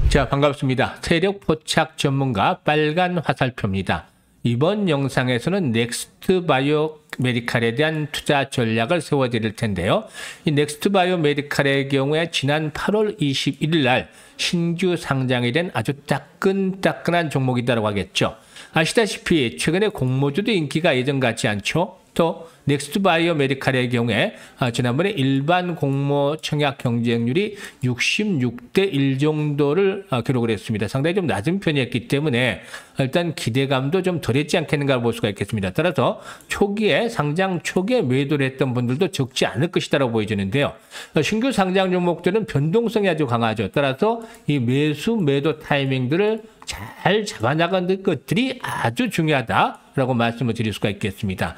자, 반갑습니다. 세력 포착 전문가 빨간 화살표입니다. 이번 영상에서는 넥스트 바이오 메디칼에 대한 투자 전략을 세워드릴 텐데요. 이 넥스트 바이오 메디칼의 경우에 지난 8월 21일 날 신규 상장이 된 아주 따끈따끈한 종목이라고 하겠죠. 아시다시피 최근에 공모주도 인기가 예전 같지 않죠. 또 넥스트 바이오 메디칼의 경우에 지난번에 일반 공모 청약 경쟁률이 66대 1 정도를 기록을 했습니다. 상당히 좀 낮은 편이었기 때문에 일단 기대감도 좀 덜했지 않겠는가 볼 수가 있겠습니다. 따라서 초기에 상장 초기에 매도를 했던 분들도 적지 않을 것이다라고 보여지는데요. 신규 상장 종목들은 변동성이 아주 강하죠. 따라서 이 매도 타이밍들을 잘 잡아나가는 것들이 아주 중요하다라고 말씀을 드릴 수가 있겠습니다.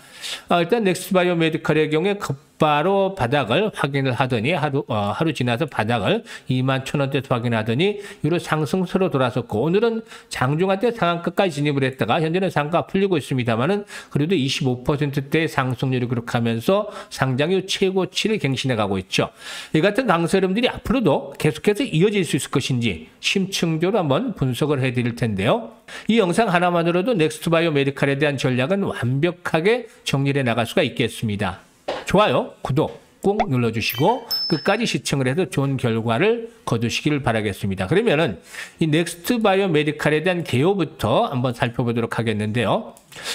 일단 넥스트 바이오 메디칼의 경우에 곧바로 바닥을 확인을 하더니 하루 지나서 바닥을 21,000원대에서 확인하더니 이로 상승세로 돌아섰고, 오늘은 장중한 때 상한가까지 진입을 했다가 현재는 상한가 풀리고 있습니다만은 그래도 25%대의 상승률을 기록하면서 상장 후 최고치를 갱신해 가고 있죠. 이 같은 강세 흐름들이 앞으로도 계속해서 이어질 수 있을 것인지 심층적으로 한번 분석을 해드릴 텐데요. 이 영상 하나만으로도 넥스트 바이오 메디칼에 대한 전략은 완벽하게 정리해 나갈 수가 있겠습니다. 좋아요, 구독 꼭 눌러주시고 끝까지 시청을 해서 좋은 결과를 거두시길 바라겠습니다. 그러면은 이 넥스트 바이오 메디칼에 대한 개요부터 한번 살펴보도록 하겠는데요.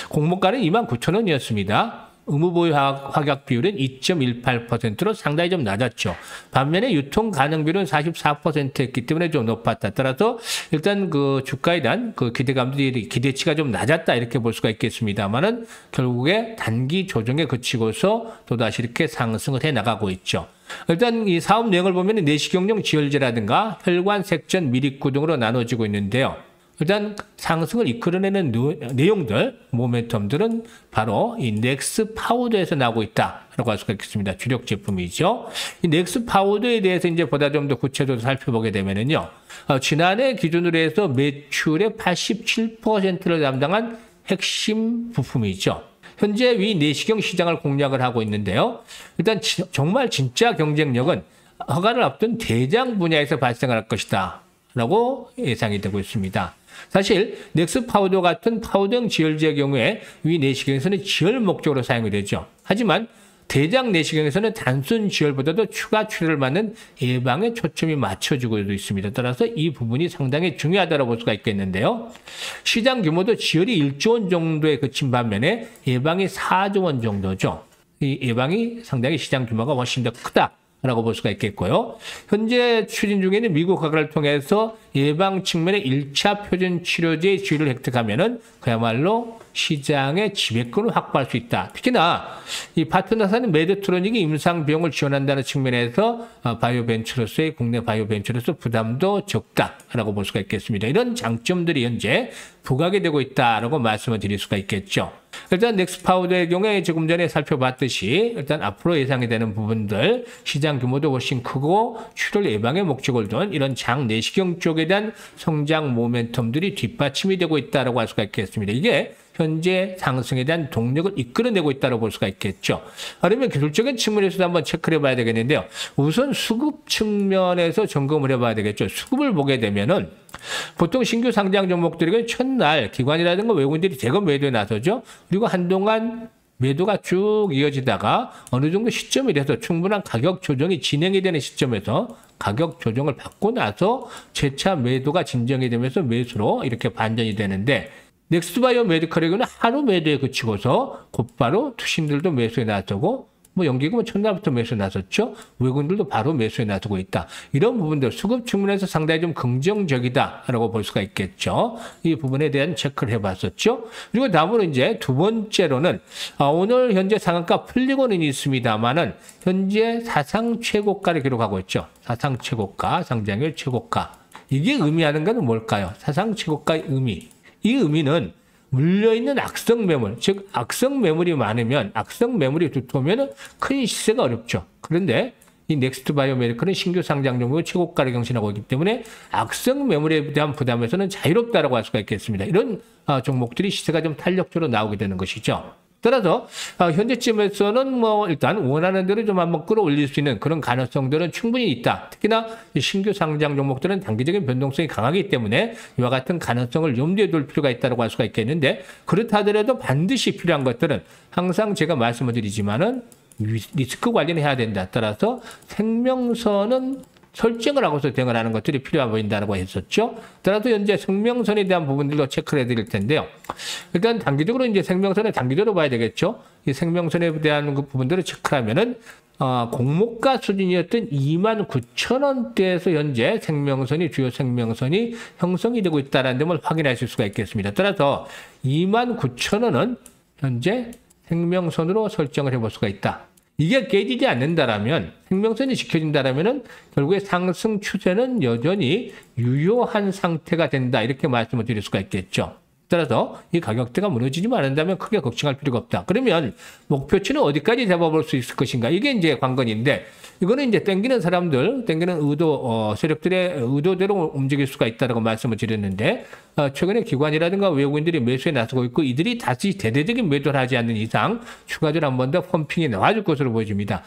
공모가는 29,000원이었습니다. 의무보유 확약 비율은 2.18%로 상당히 좀 낮았죠. 반면에 유통 가능 비율은 44%였기 때문에 좀 높았다. 따라서 일단 그 주가에 대한 그 기대감들이 기대치가 좀 낮았다 이렇게 볼 수가 있겠습니다만은 결국에 단기 조정에 그치고서 또다시 이렇게 상승을 해 나가고 있죠. 일단 이 사업 내용을 보면 내시경용 지혈제라든가 혈관 색전 미립구 등으로 나눠지고 있는데요. 일단 상승을 이끌어내는 내용들, 모멘텀들은 바로 이 넥스 파우더에서 나오고 있다라고 할 수가 있겠습니다. 주력 제품이죠. 이 넥스 파우더에 대해서 이제 보다 좀 더 구체적으로 살펴보게 되면은요, 지난해 기준으로 해서 매출의 87%를 담당한 핵심 부품이죠. 현재 위 내시경 시장을 공략을 하고 있는데요. 일단 정말 진짜 경쟁력은 허가를 앞둔 대장 분야에서 발생할 것이다 라고 예상이 되고 있습니다. 사실 넥스 파우더 같은 파우더형 지혈제의 경우에 위 내시경에서는 지혈 목적으로 사용이 되죠. 하지만 대장 내시경에서는 단순 지혈보다도 추가 출혈을 막는 예방에 초점이 맞춰지고 있습니다. 따라서 이 부분이 상당히 중요하다고 볼 수가 있겠는데요. 시장 규모도 지혈이 1조 원 정도에 그친 반면에 예방이 4조 원 정도죠. 이 예방이 상당히 시장 규모가 훨씬 더 크다 라고 볼 수가 있겠고요. 현재 추진 중에는 미국 허가를 통해서 예방 측면의 1차 표준 치료제의 지위를 획득하면은 그야말로 시장의 지배권을 확보할 수 있다. 특히나 이 파트너사는 메드트로닉이 임상 비용을 지원한다는 측면에서 바이오 벤처로서의 국내 바이오 벤처로서 부담도 적다라고 볼 수가 있겠습니다. 이런 장점들이 현재 부각이 되고 있다라고 말씀을 드릴 수가 있겠죠. 일단 넥스 파우더의 경우에 조금 전에 살펴봤듯이 일단 앞으로 예상이 되는 부분들, 시장 규모도 훨씬 크고 출혈 예방의 목적을 둔 이런 장 내시경 쪽에 대한 성장 모멘텀들이 뒷받침이 되고 있다고 할 수가 있겠습니다. 이게 현재 상승에 대한 동력을 이끌어내고 있다고 볼 수가 있겠죠. 그러면 기술적인 측면에서도 한번 체크를 해봐야 되겠는데요. 우선 수급 측면에서 점검을 해봐야 되겠죠. 수급을 보게 되면은 보통 신규 상장 종목들이 첫날 기관이라든가 외국인들이 대거 매도에 나서죠. 그리고 한동안 매도가 쭉 이어지다가 어느 정도 시점이 돼서 충분한 가격 조정이 진행이 되는 시점에서 가격 조정을 받고 나서 재차 매도가 진정이 되면서 매수로 이렇게 반전이 되는데, 넥스트 바이오 메디칼의 경우는 하루 매도에 그치고서 곧바로 투신들도 매수에 나서고, 연기금은 첫날부터 매수에 나섰죠. 외국인들도 바로 매수에 나서고 있다. 이런 부분들 수급 측면에서 상당히 좀 긍정적이다라고 볼 수가 있겠죠. 이 부분에 대한 체크를 해봤었죠. 그리고 다음으로 이제 두 번째로는 오늘 현재 상한가 풀리고는 있습니다만은 현재 사상 최고가를 기록하고 있죠. 사상 최고가, 상장일 최고가. 이게 의미하는 것은 뭘까요? 사상 최고가의 의미. 이 의미는 물려있는 악성 매물, 즉 악성 매물이 많으면, 악성 매물이 두터우면 큰 시세가 어렵죠. 그런데 이 넥스트 바이오 메디칼은 신규 상장 종목의 최고가를 경신하고 있기 때문에 악성 매물에 대한 부담에서는 자유롭다라고 할 수가 있겠습니다. 이런 종목들이 시세가 좀 탄력적으로 나오게 되는 것이죠. 따라서 현재쯤에서는 뭐 일단 원하는 대로 좀 한번 끌어올릴 수 있는 그런 가능성들은 충분히 있다. 특히나 신규 상장 종목들은 단기적인 변동성이 강하기 때문에 이와 같은 가능성을 염두에 둘 필요가 있다고 할 수가 있겠는데, 그렇다 하더라도 반드시 필요한 것들은 항상 제가 말씀을 드리지만은 리스크 관리는 해야 된다. 따라서 생명선은 설정을 하고서 대응을 하는 것들이 필요해 보인다고 했었죠. 따라서 현재 생명선에 대한 부분들도 체크를 해드릴 텐데요. 일단 단기적으로 이제 생명선을 단기적으로 봐야 되겠죠. 이 생명선에 대한 그 부분들을 체크하면은 공모가 수준이었던 29,000원대에서 현재 생명선이 주요 생명선이 형성이 되고 있다는 점을 확인하실 수가 있겠습니다. 따라서 29,000원은 현재 생명선으로 설정을 해볼 수가 있다. 이게 깨지지 않는다라면, 생명선이 지켜진다라면은 결국에 상승 추세는 여전히 유효한 상태가 된다. 이렇게 말씀을 드릴 수가 있겠죠. 따라서 이 가격대가 무너지지만 않는다면 크게 걱정할 필요가 없다. 그러면 목표치는 어디까지 잡아볼 수 있을 것인가? 이게 이제 관건인데, 이거는 이제 땡기는 사람들, 땡기는 세력들의 의도대로 움직일 수가 있다고 말씀을 드렸는데, 최근에 기관이라든가 외국인들이 매수에 나서고 있고, 이들이 다시 대대적인 매도를 하지 않는 이상 추가적으로 한 번 더 펌핑이 나와줄 것으로 보여집니다.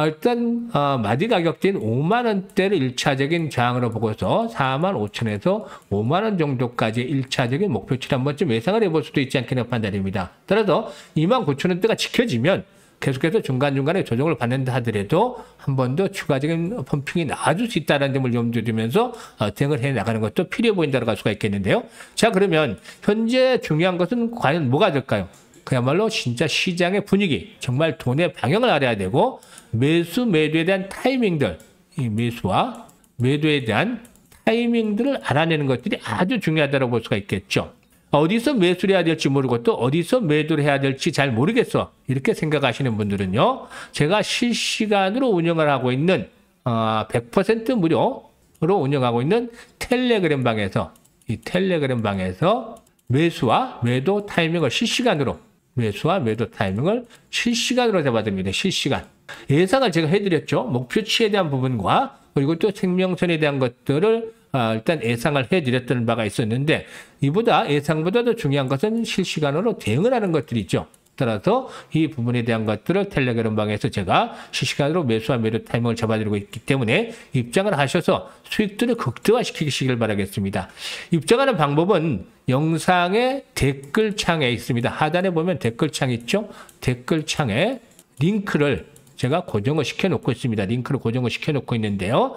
일단 마디 가격대인 5만 원대를 1차적인 저항으로 보고서 4만 5천에서 5만 원 정도까지 1차적인 목표치를 한 번쯤 예상을 해볼 수도 있지 않겠나 판단입니다. 따라서 2만 9천 원대가 지켜지면 계속해서 중간중간에 조정을 받는다 하더라도 한 번 더 추가적인 펌핑이 나와줄 수 있다는 점을 염두에 두면서 대응을 해 나가는 것도 필요해 보인다고 할 수가 있겠는데요. 자, 그러면 현재 중요한 것은 과연 뭐가 될까요? 그야말로 진짜 시장의 분위기, 정말 돈의 방향을 알아야 되고, 매수, 매도에 대한 타이밍들, 이 매수와 매도에 대한 타이밍들을 알아내는 것들이 아주 중요하다고 볼 수가 있겠죠. 어디서 매수를 해야 될지 모르고 또 어디서 매도를 해야 될지 잘 모르겠어. 이렇게 생각하시는 분들은요, 제가 실시간으로 운영을 하고 있는 100% 무료로 운영하고 있는 텔레그램 방에서, 이 텔레그램 방에서 매수와 매도 타이밍을 실시간으로, 매수와 매도 타이밍을 실시간으로 잡아드립니다. 실시간. 예상을 제가 해드렸죠. 목표치에 대한 부분과 그리고 또 생명선에 대한 것들을 일단 예상을 해드렸던 바가 있었는데, 이보다 예상보다도 중요한 것은 실시간으로 대응을 하는 것들이죠. 따라서 이 부분에 대한 것들을 텔레그램 방에서 제가 실시간으로 매수와 매도 타이밍을 잡아드리고 있기 때문에 입장을 하셔서 수익들을 극대화시키시길 바라겠습니다. 입장하는 방법은 영상의 댓글창에 있습니다. 하단에 보면 댓글창 있죠? 댓글창에 링크를 제가 고정을 시켜놓고 있습니다. 링크를 고정을 시켜놓고 있는데요.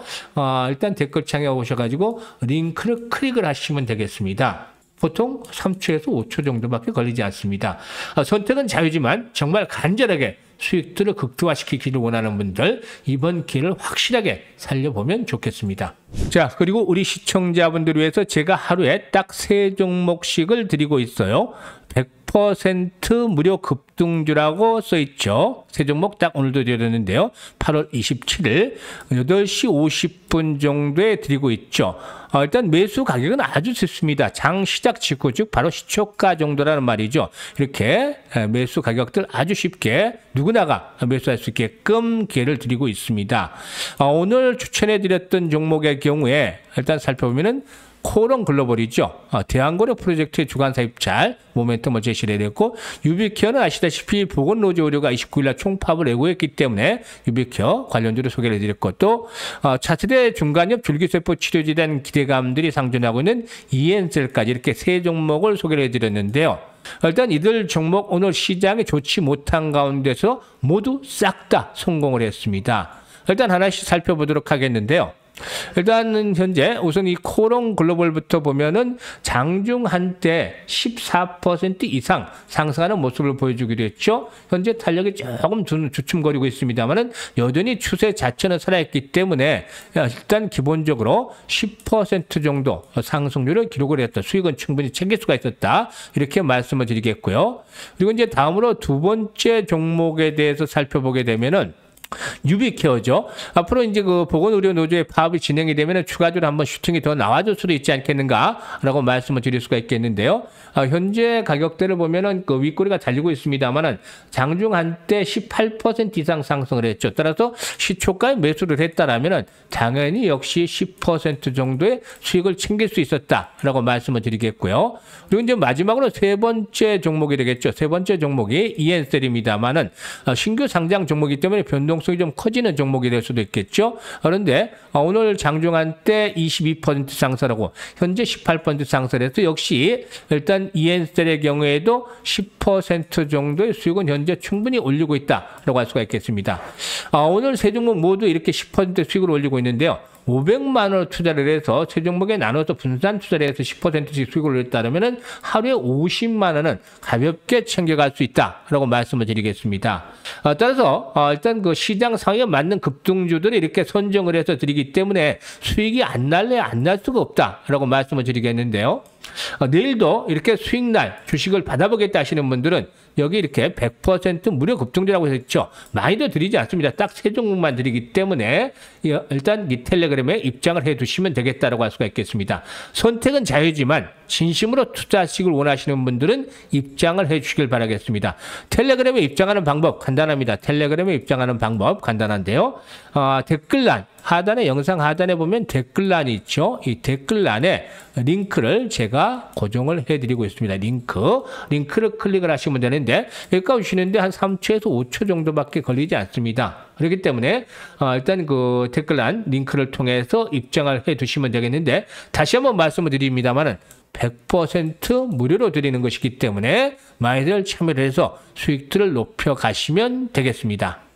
일단 댓글창에 오셔가지고 링크를 클릭을 하시면 되겠습니다. 보통 3초에서 5초 정도밖에 걸리지 않습니다. 선택은 자유지만 정말 간절하게 수익들을 극대화시키기를 원하는 분들, 이번 기회를 확실하게 살려보면 좋겠습니다. 자, 그리고 우리 시청자분들을 위해서 제가 하루에 딱 3종목씩을 드리고 있어요. 100% 무료 급등주라고 써있죠. 3종목 딱 오늘도 드렸는데요. 8월 27일 8시 50분 정도에 드리고 있죠. 일단 매수 가격은 아주 좋습니다. 장 시작 직후, 즉 바로 시초가 정도라는 말이죠. 이렇게 매수 가격들 아주 쉽게 누구나가 매수할 수 있게끔 기회를 드리고 있습니다. 오늘 추천해드렸던 종목의 경우에 일단 살펴보면은 코론 글로벌이죠. 대한고려 프로젝트의 주관사 입찰 모멘텀을 제시를 해냈고, 유비케어는 아시다시피 보건노조의료가 29일날 총파업을 예고했기 때문에 유비케어 관련주를 소개를 해드렸고, 또 차세대 중간엽 줄기세포 치료제에 대한 기대감들이 상존하고 있는 이엔셀까지 이렇게 3종목을 소개를 해드렸는데요. 일단 이들 종목 오늘 시장이 좋지 못한 가운데서 모두 싹 다 성공을 했습니다. 일단 하나씩 살펴보도록 하겠는데요. 일단은 현재 우선 이 코론 글로벌부터 보면은 장중 한때 14% 이상 상승하는 모습을 보여주기도 했죠. 현재 탄력이 조금 주춤거리고 있습니다만은 여전히 추세 자체는 살아있기 때문에 일단 기본적으로 10% 정도 상승률을 기록을 했다. 수익은 충분히 챙길 수가 있었다. 이렇게 말씀을 드리겠고요. 그리고 이제 다음으로 두 번째 종목에 대해서 살펴보게 되면은 뉴비케어죠. 앞으로 이제 그 보건의료노조의 파업이 진행이 되면 추가적으로 한번 슈팅이 더 나와줄 수도 있지 않겠는가라고 말씀을 드릴 수가 있겠는데요. 현재 가격대를 보면은 그 윗꼬리가 달리고 있습니다만은 장중 한때 18% 이상 상승을 했죠. 따라서 시초가에 매수를 했다라면은 당연히 역시 10% 정도의 수익을 챙길 수 있었다라고 말씀을 드리겠고요. 그리고 이제 마지막으로 세 번째 종목이 되겠죠. 세 번째 종목이 이엔셀입니다만은 신규 상장 종목이기 때문에 변동성이 좀 커지는 종목이 될 수도 있겠죠. 그런데 오늘 장중한 때 22% 상승하고 현재 18% 상승해서 역시 일단 이엔셀의 경우에도 10% 정도의 수익은 현재 충분히 올리고 있다라고 할 수가 있겠습니다. 오늘 세 종목 모두 이렇게 10% 수익을 올리고 있는데요. 500만 원을 투자를 해서 세 종목에 나눠서 분산 투자를 해서 10%씩 수익을 올렸다면은 하루에 50만 원은 가볍게 챙겨갈 수 있다라고 말씀을 드리겠습니다. 따라서 일단 그 시장 상황에 맞는 급등주들을 이렇게 선정을 해서 드리기 때문에 수익이 안 날래 안 날 수가 없다라고 말씀을 드리겠는데요. 내일도 이렇게 수익날 주식을 받아보겠다 하시는 분들은 여기 이렇게 100% 무료 급등주라고 했죠. 많이도 드리지 않습니다. 딱 세 종목만 드리기 때문에 일단 이 텔레그램에 입장을 해 두시면 되겠다라고 할 수가 있겠습니다. 선택은 자유지만 진심으로 투자식을 원하시는 분들은 입장을 해 주시길 바라겠습니다. 텔레그램에 입장하는 방법 간단합니다. 텔레그램에 입장하는 방법 간단한데요. 댓글란 하단에 영상 하단에 보면 댓글란이 있죠. 이 댓글란에 링크를 제가 고정을 해드리고 있습니다. 링크를 클릭을 하시면 되는데 여기까지 오시는데 한 3초에서 5초 정도밖에 걸리지 않습니다. 그렇기 때문에 일단 그 댓글란 링크를 통해서 입장을 해두시면 되겠는데 다시 한번 말씀을 드립니다만은 100% 무료로 드리는 것이기 때문에 많이들 참여를 해서 수익들을 높여 가시면 되겠습니다.